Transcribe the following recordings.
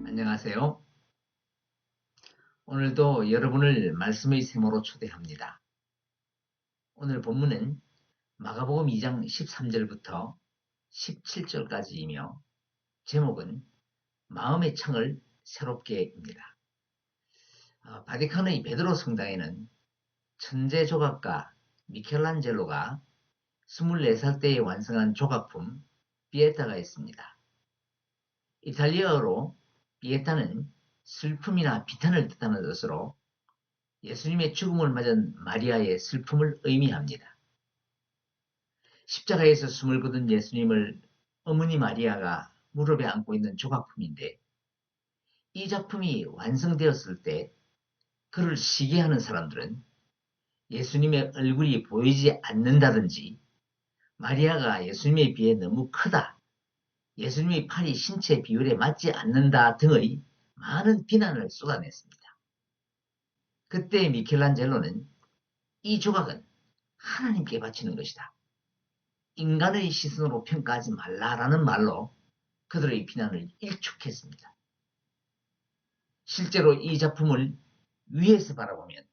안녕하세요. 오늘도 여러분을 말씀의 세모로 초대합니다. 오늘 본문은 마가복음 2장 13절부터 17절까지이며 제목은 마음의 창을 새롭게입니다. 바티칸의 베드로 성당에는 천재 조각가 미켈란젤로가 24살 때에 완성한 조각품 피에타가 있습니다. 이탈리아어로 피에타는 슬픔이나 비탄을 뜻하는 뜻으로 예수님의 죽음을 맞은 마리아의 슬픔을 의미합니다. 십자가에서 숨을 거둔 예수님을 어머니 마리아가 무릎에 안고 있는 조각품인데, 이 작품이 완성되었을 때 그를 시기하는 사람들은 예수님의 얼굴이 보이지 않는다든지, 마리아가 예수님에 비해 너무 크다, 예수님의 팔이 신체 비율에 맞지 않는다 등의 많은 비난을 쏟아냈습니다. 그때 미켈란젤로는 이 조각은 하나님께 바치는 것이다, 인간의 시선으로 평가하지 말라라는 말로 그들의 비난을 일축했습니다. 실제로 이 작품을 위에서 바라보면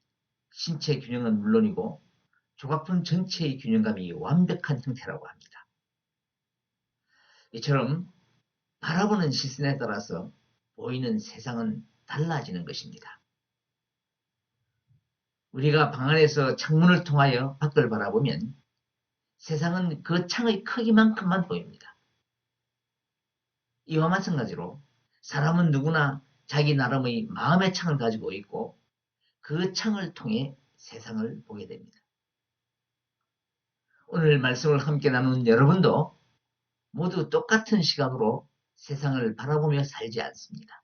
신체 균형은 물론이고 조각품 전체의 균형감이 완벽한 형태라고 합니다. 이처럼 바라보는 시선에 따라서 보이는 세상은 달라지는 것입니다. 우리가 방 안에서 창문을 통하여 밖을 바라보면 세상은 그 창의 크기만큼만 보입니다. 이와 마찬가지로 사람은 누구나 자기 나름의 마음의 창을 가지고 있고 그 창을 통해 세상을 보게 됩니다. 오늘 말씀을 함께 나눈 여러분도 모두 똑같은 시각으로 세상을 바라보며 살지 않습니다.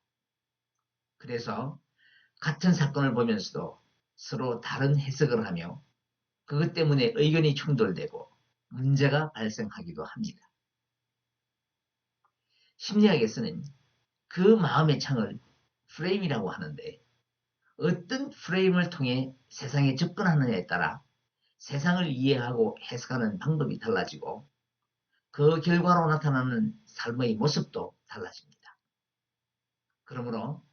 그래서 같은 사건을 보면서도 서로 다른 해석을 하며 그것 때문에 의견이 충돌되고 문제가 발생하기도 합니다. 심리학에서는 그 마음의 창을 프레임이라고 하는데, 어떤 프레임을 통해 세상에 접근하느냐에 따라 세상을 이해하고 해석하는 방법이 달라지고 그 결과로 나타나는 삶의 모습도 달라집니다. 그러므로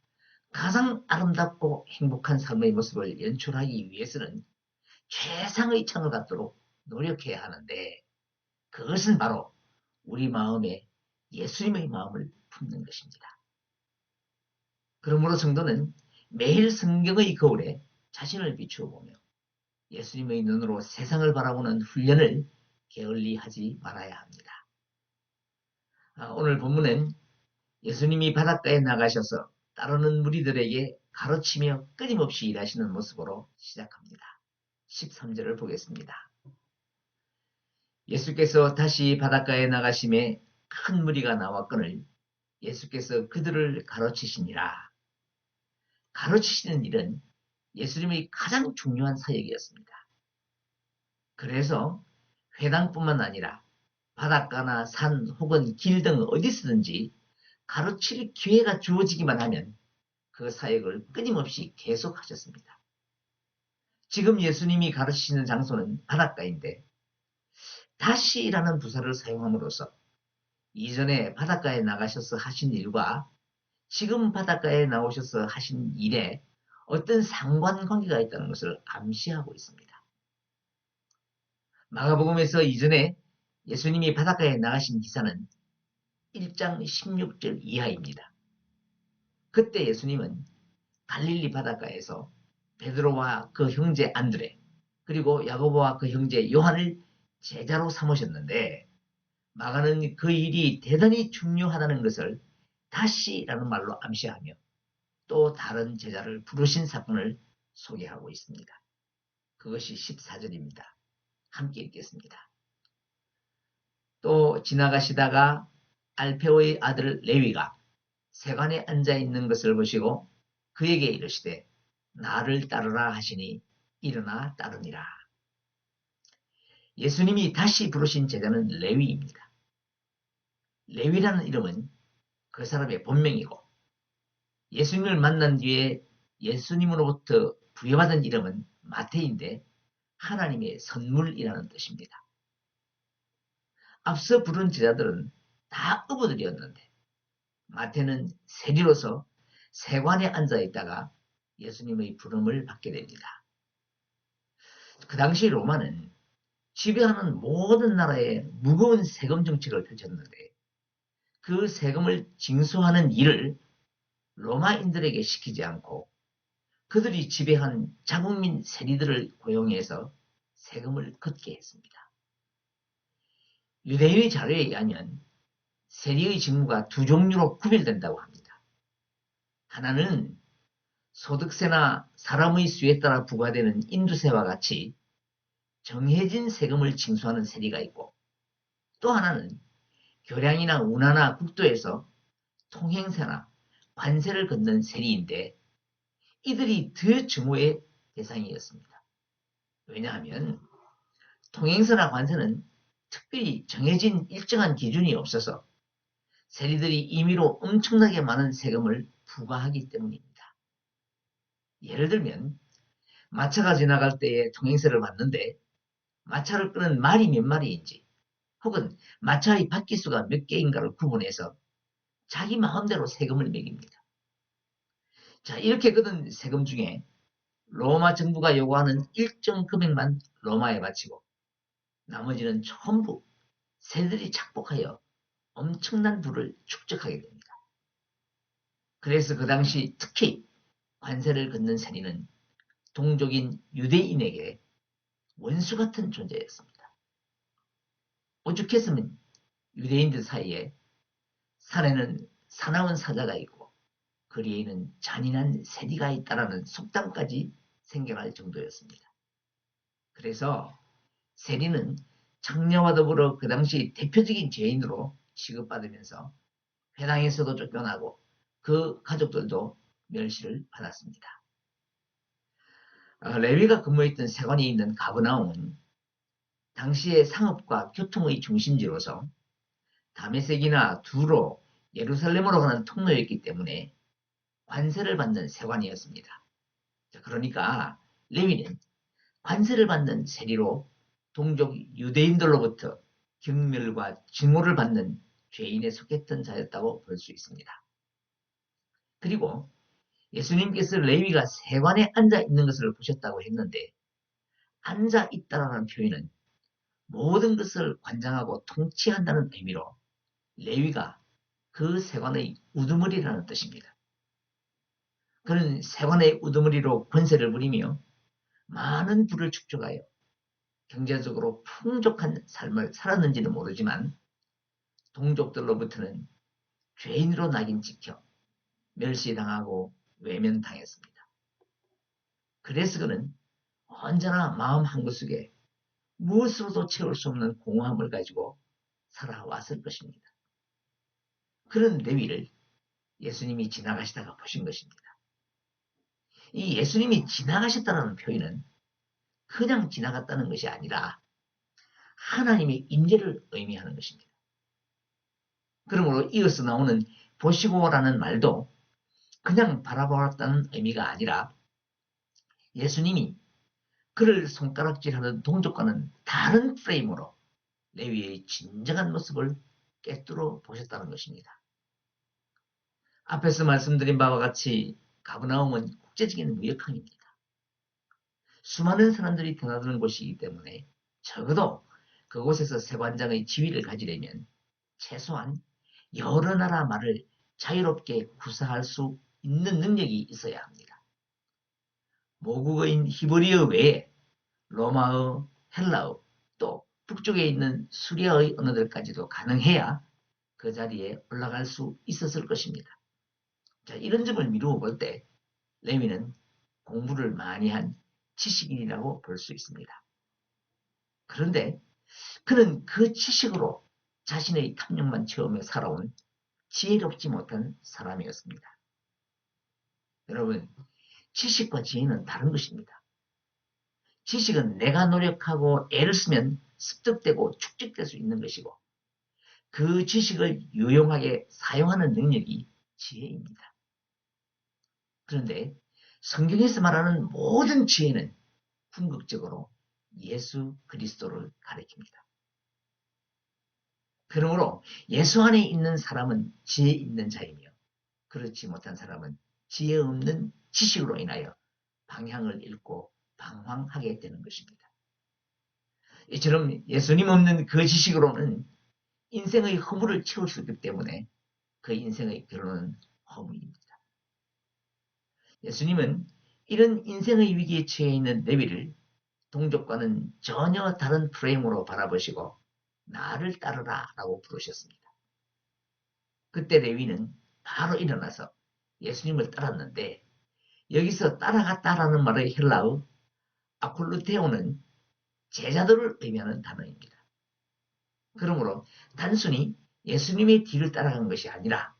가장 아름답고 행복한 삶의 모습을 연출하기 위해서는 최상의 창을 갖도록 노력해야 하는데, 그것은 바로 우리 마음에 예수님의 마음을 품는 것입니다. 그러므로 성도는 매일 성경의 거울에 자신을 비추어 보며 예수님의 눈으로 세상을 바라보는 훈련을 게을리 하지 말아야 합니다. 오늘 본문은 예수님이 바닷가에 나가셔서 따르는 무리들에게 가르치며 끊임없이 일하시는 모습으로 시작합니다. 13절을 보겠습니다. 예수께서 다시 바닷가에 나가심에 큰 무리가 나왔거늘 예수께서 그들을 가르치시니라. 가르치시는 일은 예수님의 가장 중요한 사역이었습니다. 그래서 회당뿐만 아니라 바닷가나 산 혹은 길 등 어디서든지 가르칠 기회가 주어지기만 하면 그 사역을 끊임없이 계속하셨습니다. 지금 예수님이 가르치시는 장소는 바닷가인데, 다시라는 부사를 사용함으로써 이전에 바닷가에 나가셔서 하신 일과 지금 바닷가에 나오셔서 하신 일에 어떤 상관관계가 있다는 것을 암시하고 있습니다. 마가복음에서 이전에 예수님이 바닷가에 나가신 기사는 1장 16절 이하입니다. 그때 예수님은 갈릴리 바닷가에서 베드로와 그 형제 안드레, 그리고 야고보와 그 형제 요한을 제자로 삼으셨는데, 마가는 그 일이 대단히 중요하다는 것을 다시라는 말로 암시하며 또 다른 제자를 부르신 사건을 소개하고 있습니다. 그것이 14절입니다. 함께 읽겠습니다. 또 지나가시다가 알페오의 아들 레위가 세관에 앉아 있는 것을 보시고 그에게 이르시되 나를 따르라 하시니 일어나 따르니라. 예수님이 다시 부르신 제자는 레위입니다. 레위라는 이름은 그 사람의 본명이고 예수님을 만난 뒤에 예수님으로부터 부여받은 이름은 마태인데 하나님의 선물이라는 뜻입니다. 앞서 부른 제자들은 다 어부들이었는데 마태는 세리로서 세관에 앉아 있다가 예수님의 부름을 받게 됩니다. 그 당시 로마는 지배하는 모든 나라에 무거운 세금 정책을 펼쳤는데 그 세금을 징수하는 일을 로마인들에게 시키지 않고 그들이 지배한 자국민 세리들을 고용해서 세금을 걷게 했습니다. 유대인의 자료에 의하면 세리의 직무가 두 종류로 구별된다고 합니다. 하나는 소득세나 사람의 수에 따라 부과되는 인두세와 같이 정해진 세금을 징수하는 세리가 있고 또 하나는 교량이나 운하나 국도에서 통행세나 관세를 걷는 세리인데 이들이 더 증오의 대상이었습니다. 왜냐하면 통행세나 관세는 특별히 정해진 일정한 기준이 없어서 세리들이 임의로 엄청나게 많은 세금을 부과하기 때문입니다. 예를 들면 마차가 지나갈 때에 통행세를 받는데 마차를 끄는 말이 몇 마리인지 혹은 마차의 바퀴수가 몇 개인가를 구분해서 자기 마음대로 세금을 매깁니다. 자, 이렇게 걷은 세금 중에 로마 정부가 요구하는 일정 금액만 로마에 바치고 나머지는 전부 세리들이 착복하여 엄청난 부를 축적하게 됩니다. 그래서 그 당시 특히 관세를 걷는 세리는 동족인 유대인에게 원수 같은 존재였습니다. 오죽했으면 유대인들 사이에 산에는 사나운 사자가 있고 거리에는 잔인한 세리가 있다라는 속담까지 생겨날 정도였습니다. 그래서 세리는 창녀와 더불어 그 당시 대표적인 죄인으로 취급받으면서 회당에서도 쫓겨나고 그 가족들도 멸시를 받았습니다. 레위가 근무했던 세관이 있는 가버나움은 당시의 상업과 교통의 중심지로서 다메섹이나 두로, 예루살렘으로 가는 통로였기 때문에 관세를 받는 세관이었습니다. 그러니까 레위는 관세를 받는 세리로 동족 유대인들로부터 경멸과 증오를 받는 죄인에 속했던 자였다고 볼 수 있습니다. 그리고 예수님께서 레위가 세관에 앉아 있는 것을 보셨다고 했는데 앉아 있다라는 표현은 모든 것을 관장하고 통치한다는 의미로 레위가 그 세관의 우두머리라는 뜻입니다. 그는 세관의 우두머리로 권세를 부리며 많은 부를 축적하여 경제적으로 풍족한 삶을 살았는지는 모르지만 동족들로부터는 죄인으로 낙인 찍혀 멸시당하고 외면당했습니다. 그래서 그는 언제나 마음 한구석에 무엇으로도 채울 수 없는 공허함을 가지고 살아왔을 것입니다. 그런 레위를 예수님이 지나가시다가 보신 것입니다. 이 예수님이 지나가셨다는 표현은 그냥 지나갔다는 것이 아니라 하나님의 임재를 의미하는 것입니다. 그러므로 이어서 나오는 보시고라는 말도 그냥 바라보았다는 의미가 아니라 예수님이 그를 손가락질하는 동족과는 다른 프레임으로 레위의 진정한 모습을 꿰뚫어 보셨다는 것입니다. 앞에서 말씀드린 바와 같이 가버나움은 국제적인 무역항입니다. 수많은 사람들이 드나드는 곳이기 때문에 적어도 그곳에서 세관장의 지위를 가지려면 최소한 여러 나라 말을 자유롭게 구사할 수 있는 능력이 있어야 합니다. 모국어인 히브리어 외에 로마어, 헬라어, 또 북쪽에 있는 수리아의 언어들까지도 가능해야 그 자리에 올라갈 수 있었을 것입니다. 자, 이런 점을 미루어 볼 때 레위는 공부를 많이 한 지식인이라고 볼 수 있습니다. 그런데 그는 그 지식으로 자신의 탐욕만 채우며 살아온 지혜롭지 못한 사람이었습니다. 여러분, 지식과 지혜는 다른 것입니다. 지식은 내가 노력하고 애를 쓰면 습득되고 축적될 수 있는 것이고 그 지식을 유용하게 사용하는 능력이 지혜입니다. 그런데 성경에서 말하는 모든 지혜는 궁극적으로 예수 그리스도를 가리킵니다. 그러므로 예수 안에 있는 사람은 지혜 있는 자이며 그렇지 못한 사람은 지혜 없는 지식으로 인하여 방향을 잃고 방황하게 되는 것입니다. 이처럼 예수님 없는 그 지식으로는 인생의 허물을 채울 수 없기 때문에 그 인생의 결론은 허무입니다. 예수님은 이런 인생의 위기에 처해 있는 레위를 동족과는 전혀 다른 프레임으로 바라보시고 나를 따르라 라고 부르셨습니다. 그때 레위는 바로 일어나서 예수님을 따랐는데 여기서 따라갔다라는 말의 헬라어 아콜루테오는 제자들을 의미하는 단어입니다. 그러므로 단순히 예수님의 뒤를 따라간 것이 아니라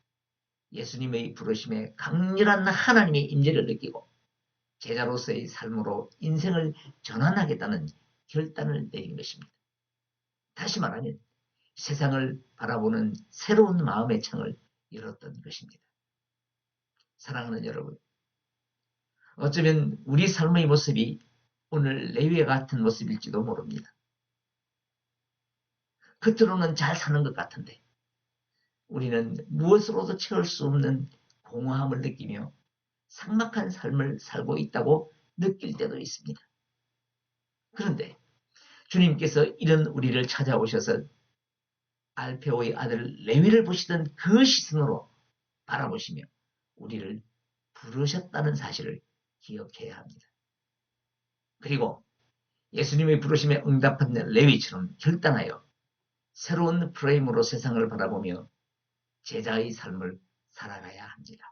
예수님의 부르심에 강렬한 하나님의 임재를 느끼고 제자로서의 삶으로 인생을 전환하겠다는 결단을 내린 것입니다. 다시 말하면 세상을 바라보는 새로운 마음의 창을 열었던 것입니다. 사랑하는 여러분, 어쩌면 우리 삶의 모습이 오늘 레위와 같은 모습일지도 모릅니다. 겉으로는 잘 사는 것 같은데 우리는 무엇으로도 채울 수 없는 공허함을 느끼며 삭막한 삶을 살고 있다고 느낄 때도 있습니다. 그런데 주님께서 이런 우리를 찾아오셔서 알페오의 아들 레위를 보시던 그 시선으로 바라보시며 우리를 부르셨다는 사실을 기억해야 합니다. 그리고 예수님의 부르심에 응답한 레위처럼 결단하여 새로운 프레임으로 세상을 바라보며 제자의 삶을 살아가야 합니다.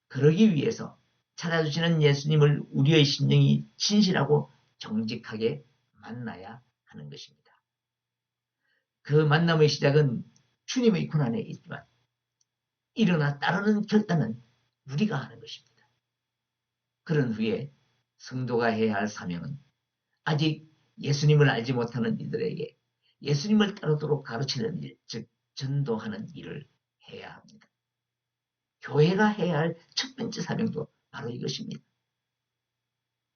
그러기 위해서 찾아주시는 예수님을 우리의 심령이 진실하고 정직하게 만나야 하는 것입니다. 그 만남의 시작은 주님의 권한에 있지만 일어나 따르는 결단은 우리가 하는 것입니다. 그런 후에 성도가 해야 할 사명은 아직 예수님을 알지 못하는 이들에게 예수님을 따르도록 가르치는 일, 즉 전도하는 일을 해야 합니다. 교회가 해야 할 첫 번째 사명도 바로 이것입니다.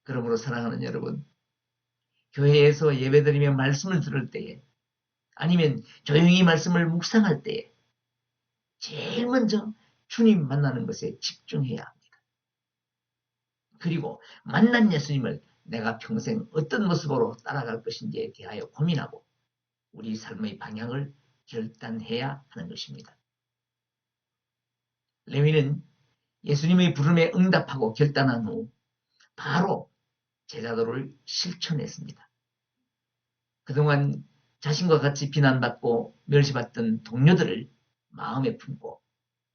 그러므로 사랑하는 여러분, 교회에서 예배드리며 말씀을 들을 때에 아니면 조용히 말씀을 묵상할 때에 제일 먼저 주님 만나는 것에 집중해야 합니다. 그리고 만난 예수님을 내가 평생 어떤 모습으로 따라갈 것인지에 대하여 고민하고 우리 삶의 방향을 결단해야 하는 것입니다. 레위는 예수님의 부름에 응답하고 결단한 후 바로 제자도를 실천했습니다. 그동안 자신과 같이 비난받고 멸시받던 동료들을 마음에 품고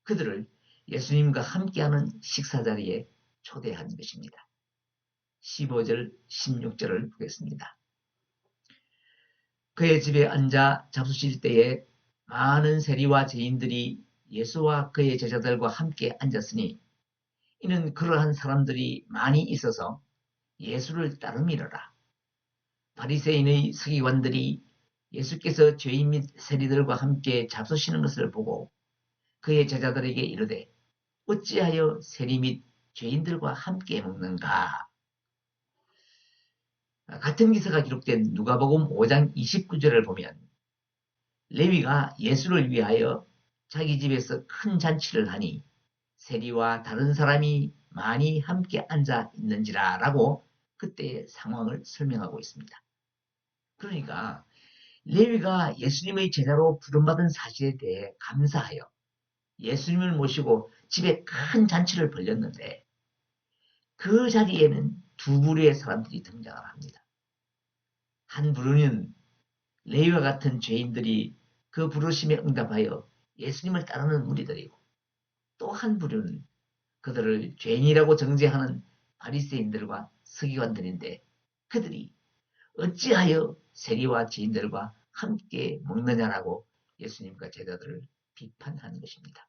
그들을 예수님과 함께하는 식사 자리에 초대한 것입니다. 15절, 16절을 보겠습니다. 그의 집에 앉아 잡수실 때에 많은 세리와 죄인들이 예수와 그의 제자들과 함께 앉았으니 이는 그러한 사람들이 많이 있어서 예수를 따름이러라. 바리새인의 서기관들이 예수께서 죄인 및 세리들과 함께 잡수시는 것을 보고 그의 제자들에게 이르되 어찌하여 세리 및 죄인들과 함께 먹는가? 같은 기사가 기록된 누가복음 5장 29절을 보면 레위가 예수를 위하여 자기 집에서 큰 잔치를 하니 세리와 다른 사람이 많이 함께 앉아 있는지라 라고 그때의 상황을 설명하고 있습니다. 그러니까 레위가 예수님의 제자로 부름받은 사실에 대해 감사하여 예수님을 모시고 집에 큰 잔치를 벌였는데 그 자리에는 두 부류의 사람들이 등장을 합니다. 한 부류는 레위와 같은 죄인들이 그 부르심에 응답하여 예수님을 따르는 무리들이고 또 한 부류는 그들을 죄인이라고 정죄하는 바리새인들과 서기관들인데 그들이 어찌하여 세리와 죄인들과 함께 먹느냐라고 예수님과 제자들을 비판하는 것입니다.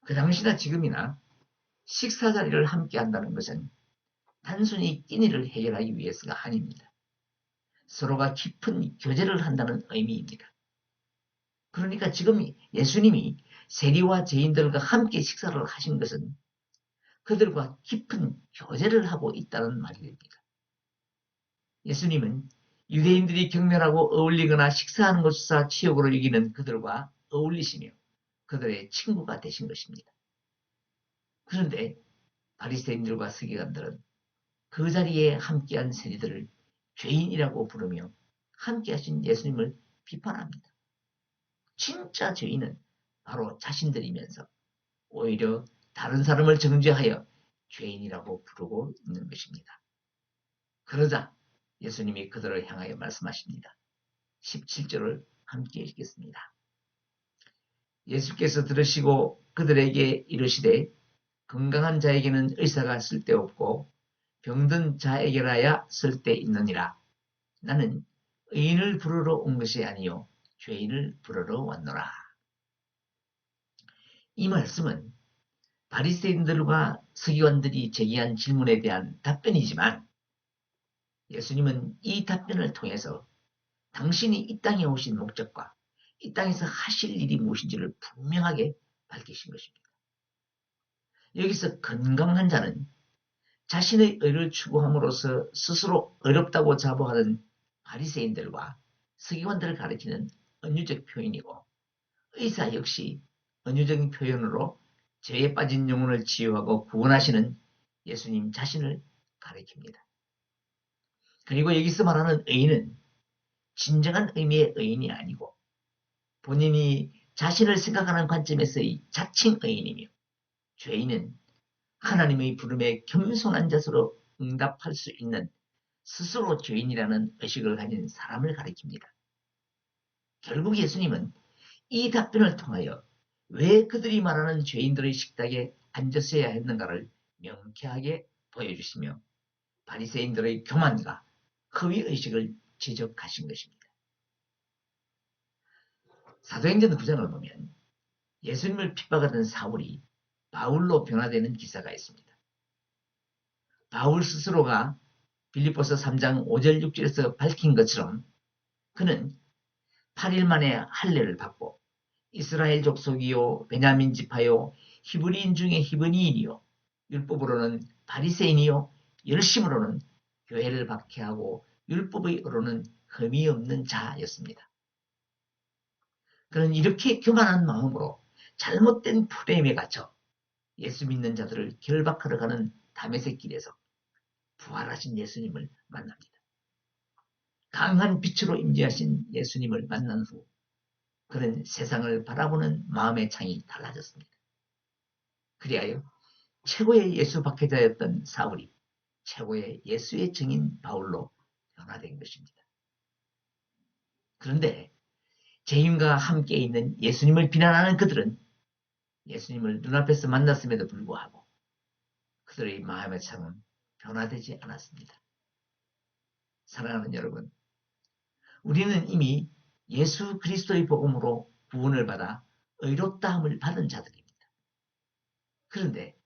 그 당시나 지금이나 식사 자리를 함께 한다는 것은 단순히 끼니를 해결하기 위해서가 아닙니다. 서로가 깊은 교제를 한다는 의미입니다. 그러니까 지금 예수님이 세리와 죄인들과 함께 식사를 하신 것은 그들과 깊은 교제를 하고 있다는 말이 됩니다. 예수님은 유대인들이 경멸하고 어울리거나 식사하는 것조차 치욕으로 여기는 그들과 어울리시며 그들의 친구가 되신 것입니다. 그런데 바리새인들과 서기관들은 그 자리에 함께한 세리들을 죄인이라고 부르며 함께하신 예수님을 비판합니다. 진짜 죄인은 바로 자신들이면서 오히려 다른 사람을 정죄하여 죄인이라고 부르고 있는 것입니다. 그러자 예수님이 그들을 향하여 말씀하십니다. 17절을 함께 읽겠습니다. 예수께서 들으시고 그들에게 이르시되 건강한 자에게는 의사가 쓸데없고 병든 자에게라야 쓸데있느니라. 나는 의인을 부르러 온 것이 아니요 죄인을 부르러 왔노라. 이 말씀은 바리새인들과 서기관들이 제기한 질문에 대한 답변이지만 예수님은 이 답변을 통해서 당신이 이 땅에 오신 목적과 이 땅에서 하실 일이 무엇인지를 분명하게 밝히신 것입니다. 여기서 건강한 자는 자신의 의를 추구함으로써 스스로 어렵다고 자부하는 바리새인들과 서기관들을 가리키는 은유적 표현이고 의사 역시 은유적인 표현으로 죄에 빠진 영혼을 치유하고 구원하시는 예수님 자신을 가리킵니다. 그리고 여기서 말하는 의인은 진정한 의미의 의인이 아니고 본인이 자신을 생각하는 관점에서의 자칭 의인이며 죄인은 하나님의 부름에 겸손한 자세로 응답할 수 있는 스스로 죄인이라는 의식을 가진 사람을 가리킵니다. 결국 예수님은 이 답변을 통하여 왜 그들이 말하는 죄인들의 식탁에 앉았어야 했는가를 명쾌하게 보여주시며 바리새인들의 교만과 허위의식을 지적하신 것입니다. 사도행전 9장을 보면 예수님을 핍박하던 사울이 바울로 변화되는 기사가 있습니다. 바울 스스로가 빌립보서 3장 5절 6절에서 밝힌 것처럼 그는 8일 만에 할례를 받고 이스라엘 족속이요 베냐민 지파요 히브리인 중에 히브리인이요 율법으로는 바리새인이요 열심으로는 교회를 박해하고 율법의 의로는 흠이 없는 자였습니다. 그는 이렇게 교만한 마음으로 잘못된 프레임에 갇혀 예수 믿는 자들을 결박하러 가는 다메섹 길에서 부활하신 예수님을 만납니다. 강한 빛으로 임재하신 예수님을 만난 후 그는 세상을 바라보는 마음의 창이 달라졌습니다. 그리하여 최고의 예수 박해자였던 사울이 최고의 예수의 증인 바울로 변화된 것입니다. 그런데 죄인과 함께 있는 예수님을 비난하는 그들은 예수님을 눈앞에서 만났음에도 불구하고 그들의 마음의 창은 변화되지 않았습니다. 사랑하는 여러분, 우리는 이미 예수 그리스도의 복음으로 구원을 받아 의롭다함을 받은 자들입니다. 그런데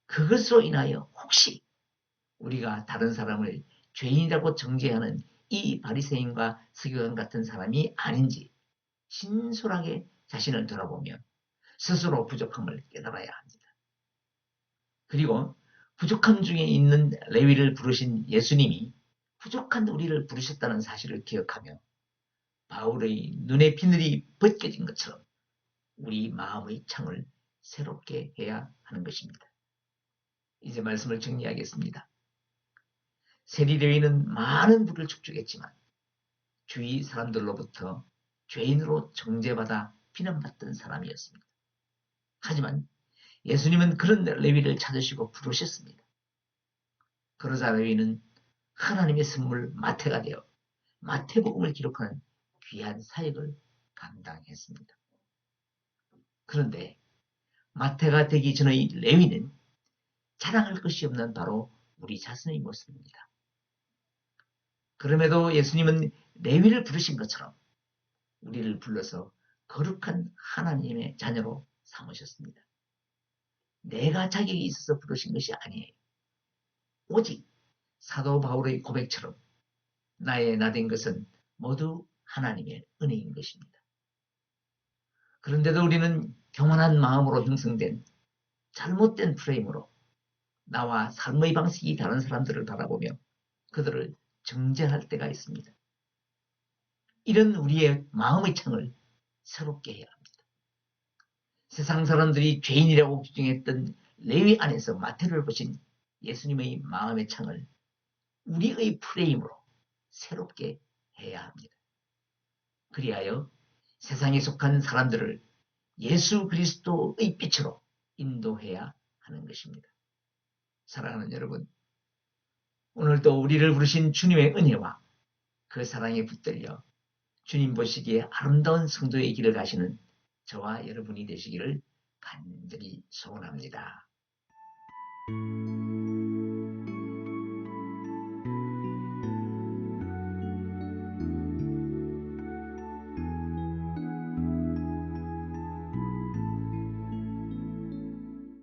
그것으로 인하여 혹시 우리가 다른 사람을 죄인이라고 정죄하는 이 바리새인과 서기관 같은 사람이 아닌지 신솔하게 자신을 돌아보며 스스로 부족함을 깨달아야 합니다. 그리고 부족함 중에 있는 레위를 부르신 예수님이 부족한 우리를 부르셨다는 사실을 기억하며 바울의 눈의 비늘이 벗겨진 것처럼 우리 마음의 창을 새롭게 해야 하는 것입니다. 이제 말씀을 정리하겠습니다. 세리레위는 많은 부를 축적했지만 주위 사람들로부터 죄인으로 정죄받아 비난받던 사람이었습니다. 하지만 예수님은 그런 레위를 찾으시고 부르셨습니다. 그러자 레위는 하나님의 선물 마태가 되어 마태복음을 기록하는 귀한 사역을 감당했습니다. 그런데 마태가 되기 전의 레위는 자랑할 것이 없는 바로 우리 자신의 모습입니다. 그럼에도 예수님은 레위를 부르신 것처럼 우리를 불러서 거룩한 하나님의 자녀로 삼으셨습니다. 내가 자격이 있어서 부르신 것이 아니에요. 오직 사도 바울의 고백처럼 나의 나된 것은 모두 하나님의 은혜인 것입니다. 그런데도 우리는 교만한 마음으로 형성된 잘못된 프레임으로 나와 삶의 방식이 다른 사람들을 바라보며 그들을 정죄할 때가 있습니다. 이런 우리의 마음의 창을 새롭게 해야 합니다. 세상 사람들이 죄인이라고 규정했던 레위 안에서 마태를 보신 예수님의 마음의 창을 우리의 프레임으로 새롭게 해야 합니다. 그리하여 세상에 속한 사람들을 예수 그리스도의 빛으로 인도해야 하는 것입니다. 사랑하는 여러분, 오늘도 우리를 부르신 주님의 은혜와 그 사랑에 붙들려 주님 보시기에 아름다운 성도의 길을 가시는 저와 여러분이 되시기를 간절히 소원합니다.